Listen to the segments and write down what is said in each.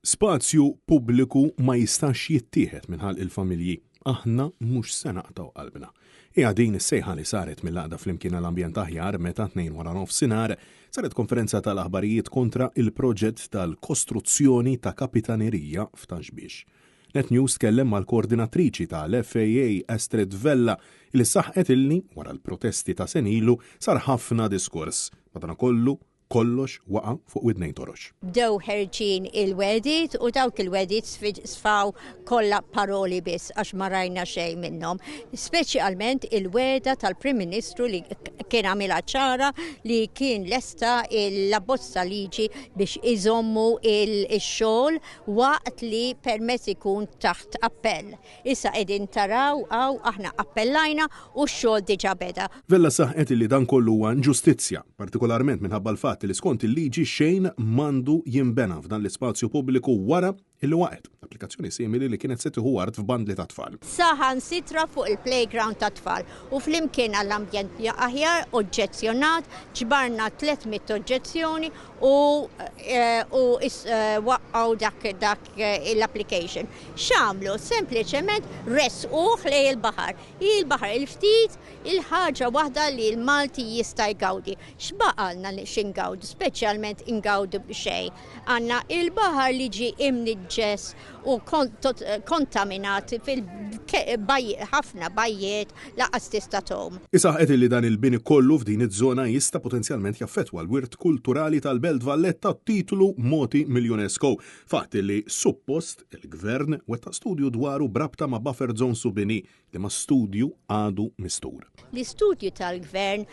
Spazju pubbliku ma jistax jittieħed minħal il-familji. Aħna mhux se naqtaw qalbna. Hija din is-sejħa li saret mill-laqda flimkien l-ambjent aħjar meta 2:00 saret konferenza tal-aħbarijiet kontra il-proġett tal-kostruzzjoni ta' kapitanerija f'Taxbix. Net News tkellem mal-koordinatriċi tal-FAA Astrid Vella li saħqet illi wara l-protesti ta' senilu sar ħafna diskors. Madankollu kollox waqa' fuq widnejn torox. Bdew ħerġin il-wedit u dawk il-wedit sfaw kollha paroli biss għax ma rajna xejn minnhom. Speċjalment il-weda tal-Prim Ministru li kien għamilha ċara li kien lesta l-abbozza liġi biex iżommu il-xogħol waqt li permezz ikun taħt appell. Issa qegħdin taraw aħna appellajna u x-xogħol diġà beda. Vella saħqet li dan kollu huwa ġustizzja, partikolarment minħabba l-fatt li skont il-liġi xejn mandu jimbena f'dan l-ispazju pubbliku wara illi waqgħet applikazzjoni simili li kienet se tieħu art f'bandli ta' tfal. Saħan sitra fuq il-playground ta' tfal u flimkien għall-ambjent aħjar oġġezzjonat, ġbarna 300 oġġezzjoni u waqqgħu dak l-application. X'għamlu sempliċement resquh lejn il-baħar. Il-baħar il-ftit il-ħaġa waħda li l-Malti jista' jgawdi. X'baqalna li x'ingawdu, speċjalment ingawdu b'xejn. Għandna il-baħar li ġie imniġġes u kontaminat ħafna bajjiet laqas tista' tom. Isaħqet li dan il-bini kollu f'din iż-żona jista' potenzjalment jaffettwa l-wirt kulturali tal-Belt Valletta titlu moti mill-UNESCO. Fatt li suppost il-Gvern wetta studju dwaru brabta ma' buffer zone subini li ma' studju għadu mistur. L-istudju tal-Gvern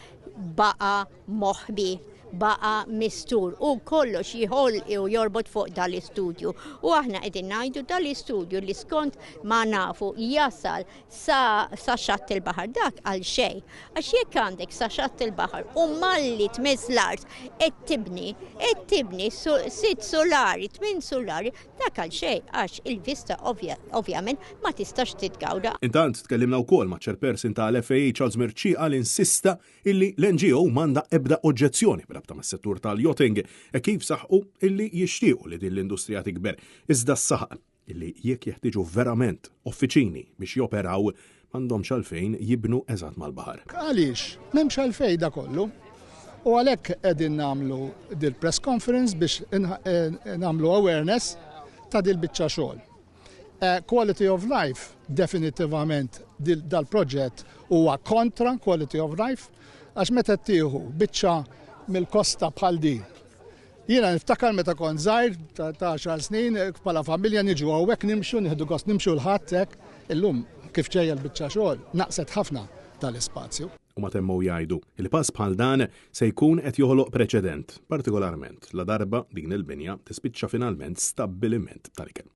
baqa' moħbi. Baqa mistur u kollox jħol u jorbot fuq dal-istudju. U aħna qegħdin ngħidu dal-istudju li skont ma nafu jasal sa xatt il-baħar dak għal xejn. Għax jekk għandek sa xatt il-baħar u malli tmezz l-art qed tibni sit solari, 8 solari, dak għal xejn għax il-vista ovvjament ma tistax titgawda. Intant tkellimna wkoll ma' chairperson tal-FAA Charles Merċi għal insista illi l-NGO m'għandha ebda oġġezzjoni ta' mas-settur tal-yachting kif saħqu illi jixtiequ li din l-industrija tikber. Iżda s-saħaq illi jekk jeħtieġu verament uffiċini biex joperaw m'għandhomx għalfejn jibnu eżatt mal-baħar. Għaliex m'hemmx għalfejn da kollu. U għalhekk qegħdin nagħmlu dil-press conference biex nagħmlu awareness ta' dil-biċċa xogħol. Quality of life definitivament dal-proġett huwa kontra quality of life għax meta tieħu biċċa mill-kosta bħal din. Jiena niftakar meta kont żgħir ta' 10 snin bħala familja niġu hawnhekk nimxu nieħdu gost nimxu l-ħadd hekk illum kif ġejja l-biċċa xogħol naqset ħafna tal-ispazju. U ma temmu jgħidu il-pass bħal dan se jkun qed joħloq preċedent, partikolarment la darba din il-binja tispiċċa finalment stabbiliment tal-ikel.